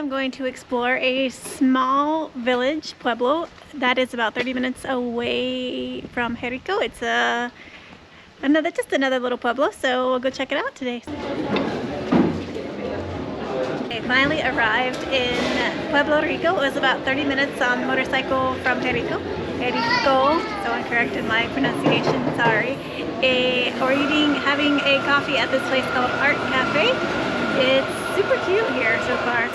am going to explore a small village, Pueblo, that is about 30 minutes away from Jericó. It's just another little pueblo, so we'll go check it out today. I finally arrived in Puebloricco. It was about 30 minutes on the motorcycle from Jericó. So I corrected my pronunciation, sorry. We're having a coffee at this place called Art Cafe. It's super cute here so far.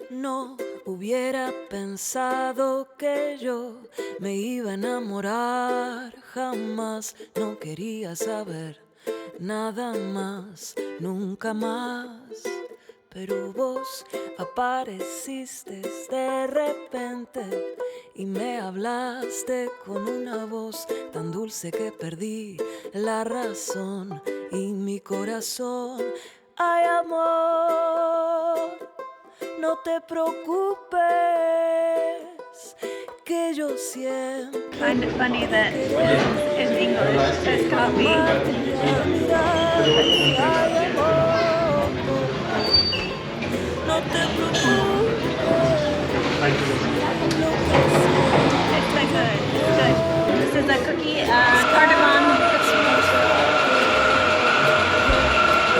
No hubiera pensado que yo me iba a enamorar, jamás no quería saber nada más, nunca más. Pero vos apareciste de repente y me hablaste con una voz tan dulce que perdí la razón y mi corazón. Ay, amor, no te preocupes, que yo siempre... Find it funny that in English it says coffee. No te preocupes. It's like good. This is a cookie, cardamom cookie.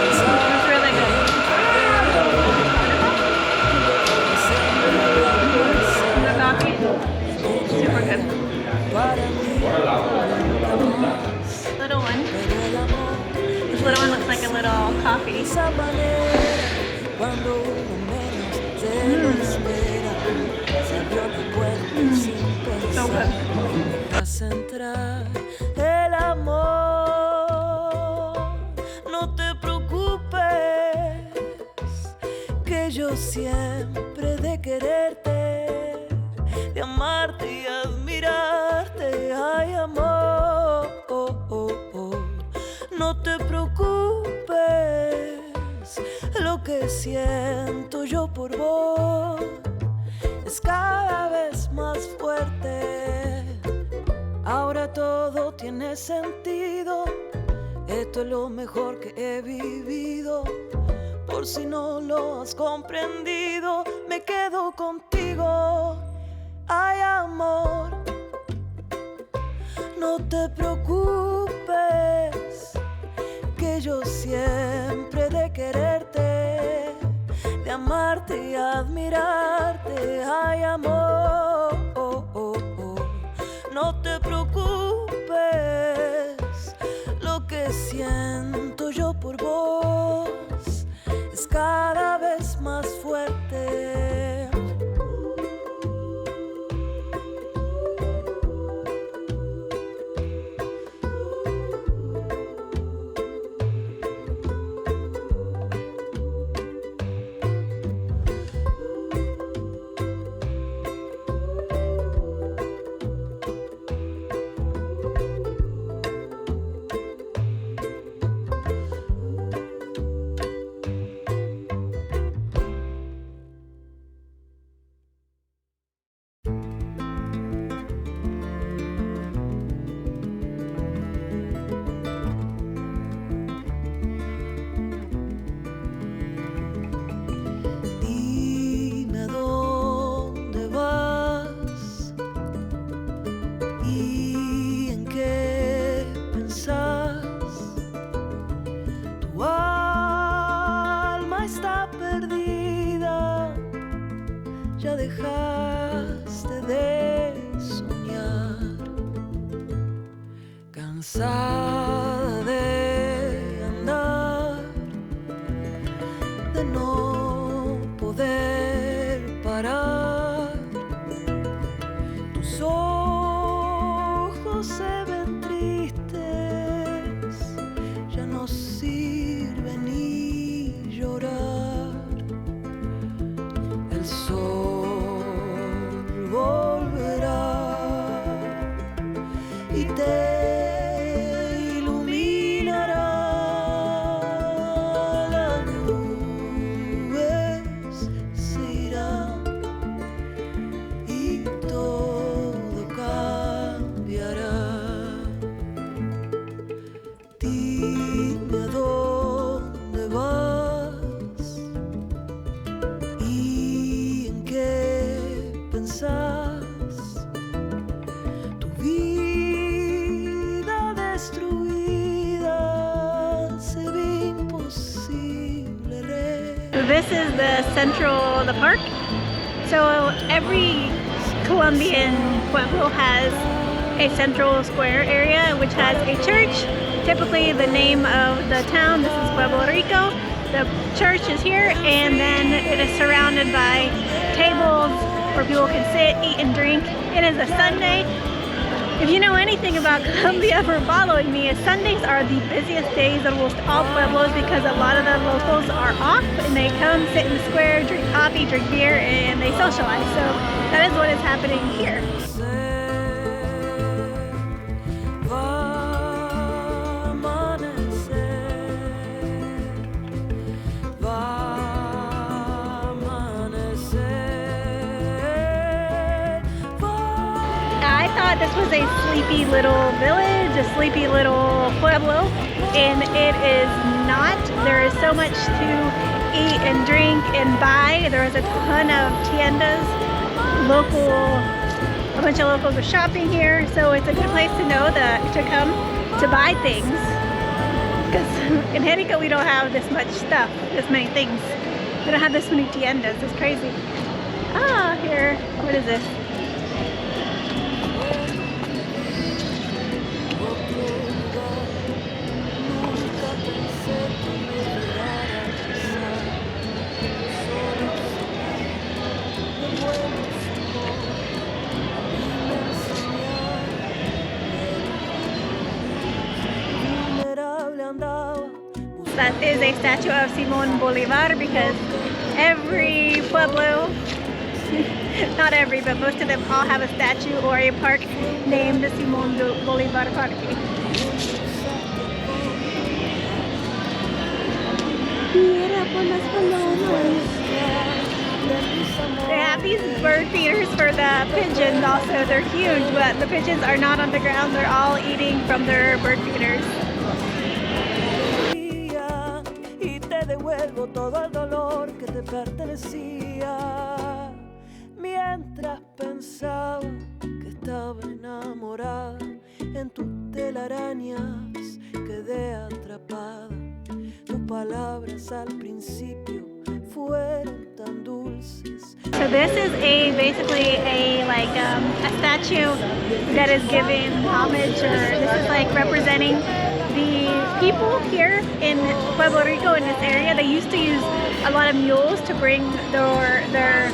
It's really good. The coffee, super good. Little one. This little one looks like a little coffee. So good. El amor, no te preocupes, que yo siempre de quererte, de amarte y admirarte. Ay, amor, no te preocupes, lo que siento yo por vos es cada vez más fuerte. Ahora todo tiene sentido. Esto es lo mejor que he vivido. Por si no lo has comprendido, me quedo contigo. Ay, amor, no te preocupes, que yo siempre de quererte, de amarte y admirarte. Ay, amor, no te preocupes, lo que siento yo por vos es cada vez más fuerte. Dejaste de soñar, cansada de andar, de no poder parar. Tus ojos se ven tristes, ya no sirve ni llorar. El sol y te iluminará. Las nubes se irán y todo pensás. Tu vida destruida se ve imposible. This is the park. So every Colombian pueblo has a central square area which has a church. Typically the name of the town, this is Puebloricco. The church is here, and then it is surrounded by tables where people can sit, eat, and drink. It is a Sunday. If you know anything about Colombia for following me, Sundays are the busiest days of almost all pueblos because a lot of the locals are off and they come sit in the square, drink coffee, drink beer, and they socialize. So that is what is happening here. I thought this was a sleepy little village, a sleepy little pueblo, and it is not. There is so much to eat and drink and buy. There is a ton of tiendas. A bunch of locals are shopping here, so it's a good place to know to come to buy things. Because in Jericó we don't have this much stuff, this many things. We don't have this many tiendas. It's crazy. Ah, here. What is this? That is a statue of Simón Bolívar because every pueblo, not every, but most of them all have a statue or a park named the Simón Bolívar Parque. They have these bird feeders for the pigeons also. They're huge, but the pigeons are not on the ground. They're all eating from their bird feeders. Devuelvo todo el dolor que te pertenecía. Mientras pensaba que estaba enamorada, en tus telarañas quedé atrapada. Tus palabras al principio fueron tan dulces. So this is basically a statue that is giving homage, or this is like representing the people here in Puebloricco, in this area. They used to use a lot of mules to bring their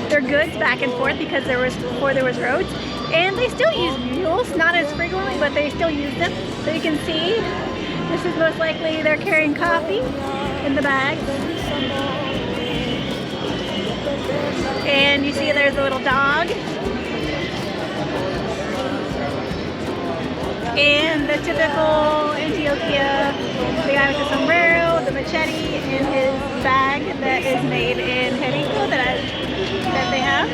goods back and forth because before there was roads, and they still use mules, not as frequently, but they still use them. So you can see this is most likely they're carrying coffee in the bags, and you see there's a little dog. And the typical Antioquia, the guy with the sombrero, the machete, and his bag that is made in Jericó that they have.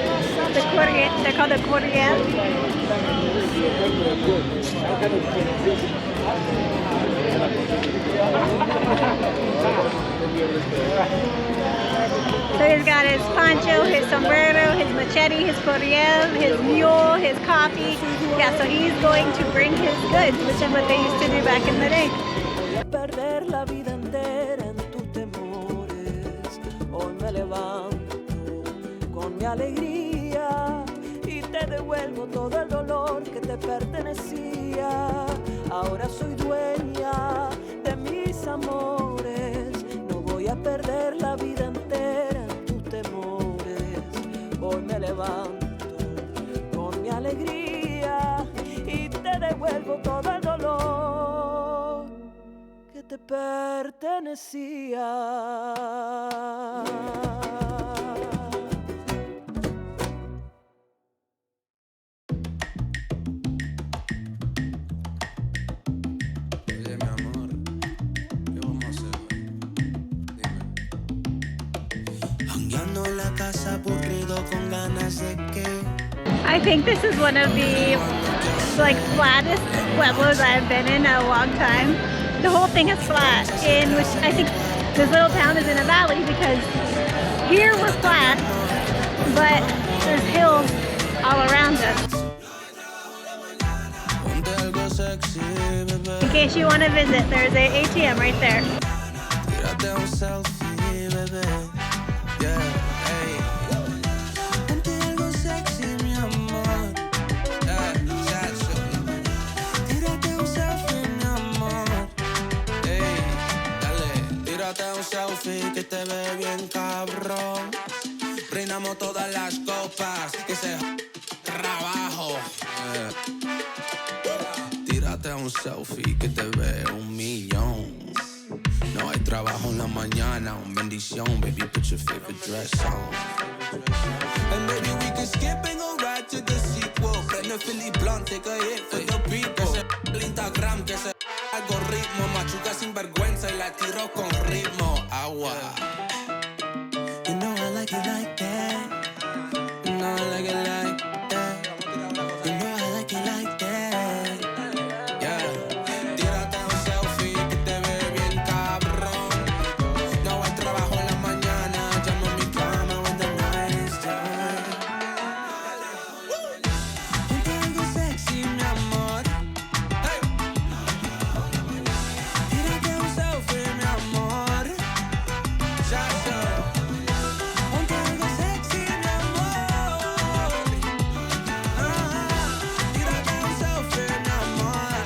They're called the cordial. So he's got his poncho, his sombrero, his machete, his cordial, his mule, his coffee. Yeah, so he's going to bring his goods, which is what they used to do back in the day. Perder la vida entera en tus temores. Hoy me levanto con mi alegría y te devuelvo todo el dolor que te pertenecía. Ahora soy dueña de mis amores. No voy a perder la vida entera en tus temores. Hoy me levanto con mi alegría y te devuelvo todo el dolor que te pertenecía. I think this is one of the flattest pueblos I've been in a long time. The whole thing is flat, in which I think this little town is in a valley because here we're flat, but there's hills case you want to visit, there's a ATM right there. Tírate un selfie, bebé. Yeah, hey. Ponte algo sexy, mi amor. Chacho. Tírate un selfie, mi amor. Hey, dale. Tírate un selfie que te ve bien cabrón. Brindamos todas las copas que se trabajo. Tírate un selfie que te ve 1,000,000. No hay trabajo en la mañana, un bendición. Baby, put your favorite dress on. And maybe we can skip and go right to the sequel. Prende Philly Blunt, take a hit for the people. Que se Instagram, que se algoritmo. Machuca sin vergüenza y la tiro con ritmo. Agua. You know I like it like that. You know I like it like that. You know I like it like that. Yeah. Tírate un selfie que te ve bien cabrón. No hay trabajo en la mañana. Llamo a mi cama when the night is done. Ponte algo sexy, mi amor. Hey. Tírate un selfie, mi amor. Ya sé. Ponte algo sexy, mi amor. Tírate un selfie, mi amor.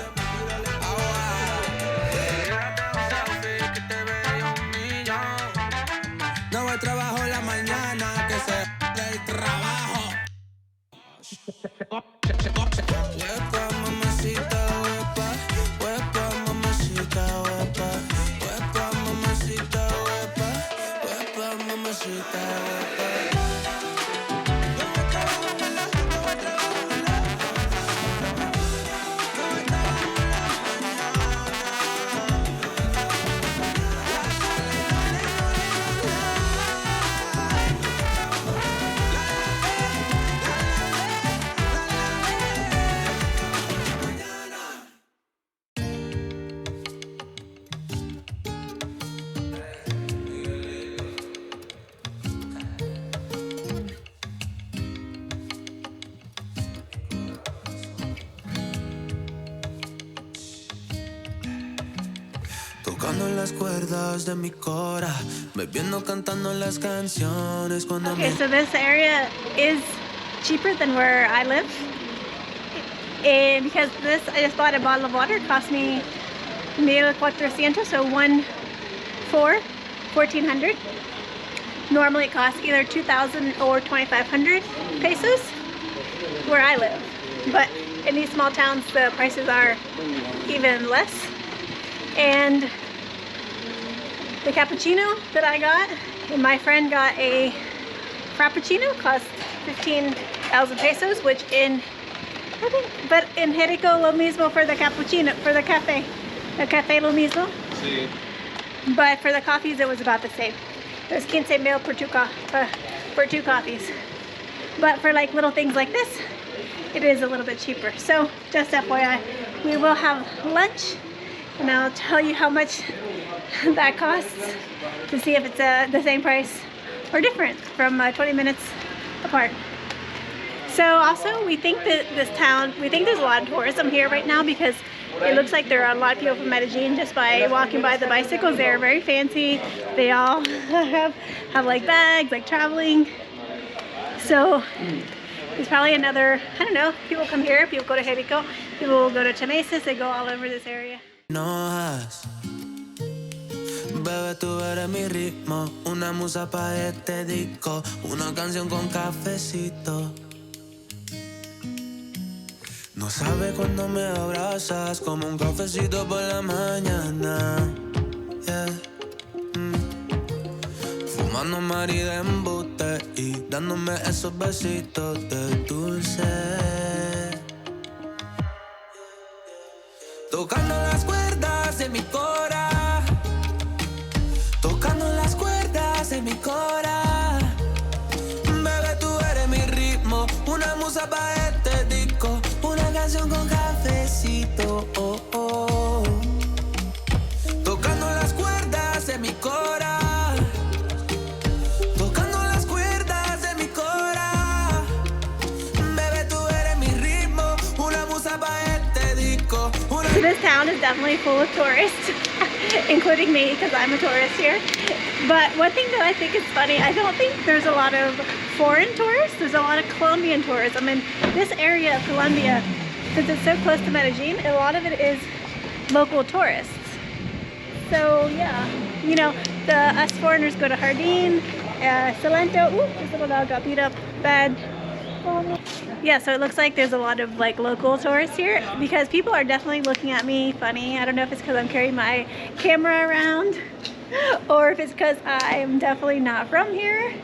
Tírate un selfie que te veo 1,000,000. No hay trabajo en la mañana, que se del trabajo. Huepa, mamacita, huepa. Huepa, mamacita, huepa. Huepa, mamacita, huepa. Huepa, mamacita, huepa. Tocando las cuerdas de mi cora, bebiendo, cantando las canciones cuando Okay, so this area is cheaper than where I live. And because this, I just bought a bottle of water. It cost me 1,400, so 1,400. Normally it costs either 2,000 or 2,500 pesos where I live. But in these small towns, the prices are even less. And the cappuccino that I got, and my friend got a frappuccino, cost 15,000 pesos, which in, I think, but in Jericó lo mismo for the cappuccino, for the cafe. The cafe lo mismo. Sí. But for the coffees, it was about the same. It was 15,000 for two coffees. But for like little things like this, it is a little bit cheaper. So just FYI, we will have lunch, and I'll tell you how much that costs to see if it's the same price or different from 20 minutes apart. So also, we think that this town, we think there's a lot of tourism here right now because it looks like there are a lot of people from Medellin just by walking by the bicycles. They're very fancy. They all have like bags, like traveling. So there's probably another, I don't know, people come here, people go to Jericó, people will go to Chameses, they go all over this area. Bebé, tú eres mi ritmo, una musa pa' este disco, una canción con cafecito. No sabe cuando me abrazas, como un cafecito por la mañana. Yeah. Fumando mari de embuste y dándome esos besitos de dulce. Tocando las cuerdas de mi cora, tocando las cuerdas de mi cora. Bebé, tú eres mi ritmo, una musa pa' este disco, una canción con cafecito. Oh, oh. Tocando las cuerdas de mi cora, tocando las cuerdas de mi cora. Bebé, tú eres mi ritmo, una musa pa' este disco, una this town is definitely full of tourists, including me because I'm a tourist here. But one thing that I think is funny, I don't think there's a lot of foreign tourists. There's a lot of Colombian tourists. I mean, this area of Colombia, since it's so close to Medellin, a lot of it is local tourists. So yeah, you know, us foreigners go to Jardín, Salento. Ooh, this little dog got beat up bad. Yeah, so it looks like there's a lot of like local tourists here because people are definitely looking at me funny. I don't know if it's because I'm carrying my camera around or if it's because I'm definitely not from here.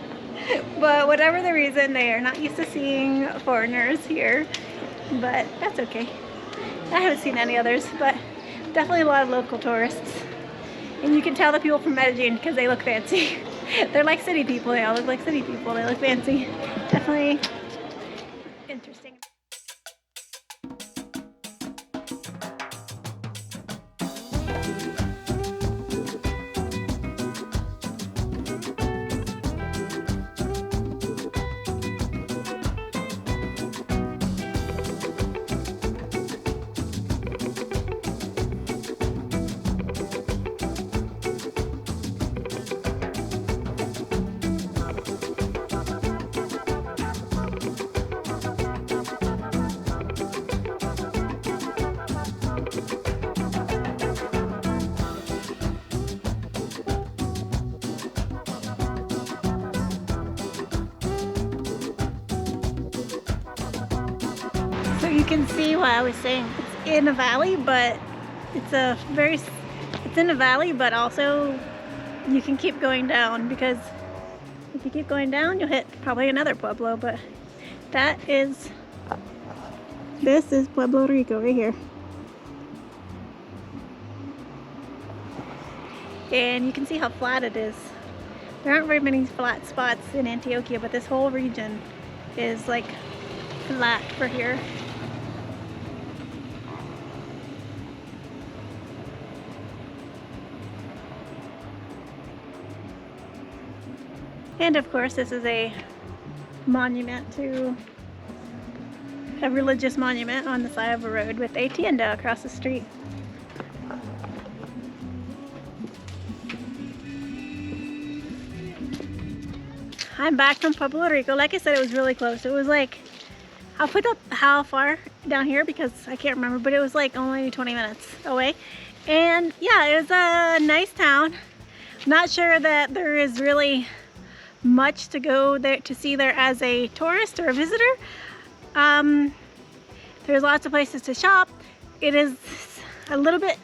But whatever the reason, they are not used to seeing foreigners here. But that's okay. I haven't seen any others, but definitely a lot of local tourists. And you can tell the people from Medellin because they look fancy. They're like city people. They all look like city people. They look fancy. Definitely interesting. You can see what I was saying. It's in a valley, but it's in a valley, but also you can keep going down because if you keep going down, you'll hit probably another pueblo. But this is Puebloricco right here. And you can see how flat it is. There aren't very many flat spots in Antioquia, but this whole region is like flat for here. And of course, this is a monument to a religious monument on the side of a road with a tienda across the street. I'm back from Puebloricco. Like I said, it was really close. It was like, I'll put up how far down here because I can't remember, but it was like only 20 minutes away. And yeah, it was a nice town. Not sure that there is really much to go there to see there as a tourist or a visitor. There's lots of places to shop. It is a little bit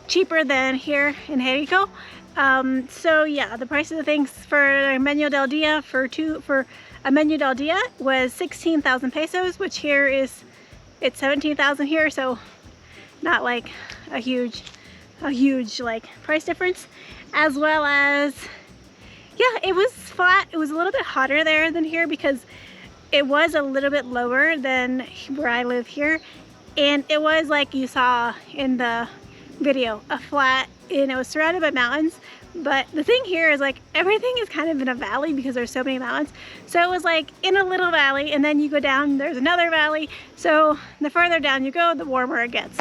cheaper than here in Jericó. So yeah, the prices of things for a menu del dia for a menu del dia was 16,000 pesos, which here is it's 17,000 here, so not like a huge like price difference. As well as, yeah, it was flat. It was a little bit hotter there than here because it was a little bit lower than where I live here, and it was like you saw in the video, a flat, and it was surrounded by mountains. But the thing here is like everything is kind of in a valley because there's so many mountains. So it was like in a little valley, and then you go down, there's another valley. So the further down you go, the warmer it gets.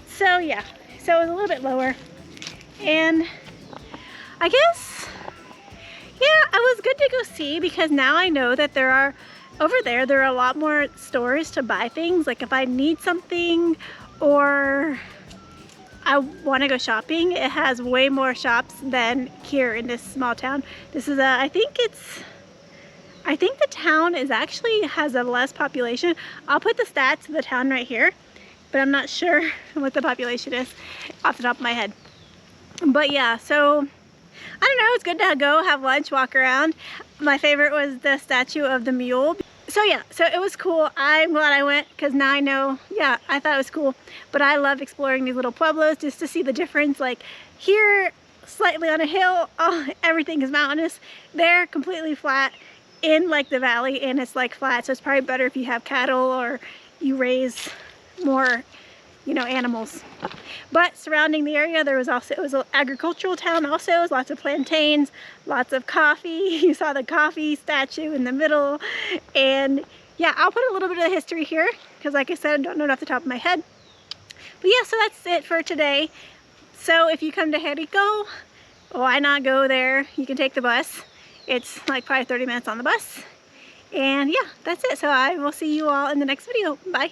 So yeah, so it was a little bit lower. And I guess, yeah, it was good to go see because now I know that there are a lot more stores to buy things. Like if I need something or I want to go shopping, it has way more shops than here in this small town. This is I think the town has a less population. I'll put the stats of the town right here, but I'm not sure what the population is off the top of my head. But yeah, so I don't know, it's good to go have lunch, walk around. My favorite was the statue of the mule. So yeah, so it was cool. I'm glad I went because now I know, yeah, I thought it was cool. But I love exploring these little pueblos just to see the difference. Like here, slightly on a hill, oh, everything is mountainous. They're completely flat in like the valley, and it's like flat. So it's probably better if you have cattle or you raise more, you know, animals. But surrounding the area, it was an agricultural town also. It was lots of plantains, lots of coffee. You saw the coffee statue in the middle. And yeah, I'll put a little bit of history here because like I said, I don't know it off the top of my head. But yeah, so that's it for today. So if you come to Jericó, why not go there? You can take the bus. It's like probably 30 minutes on the bus. And yeah, that's it. So I will see you all in the next video. Bye.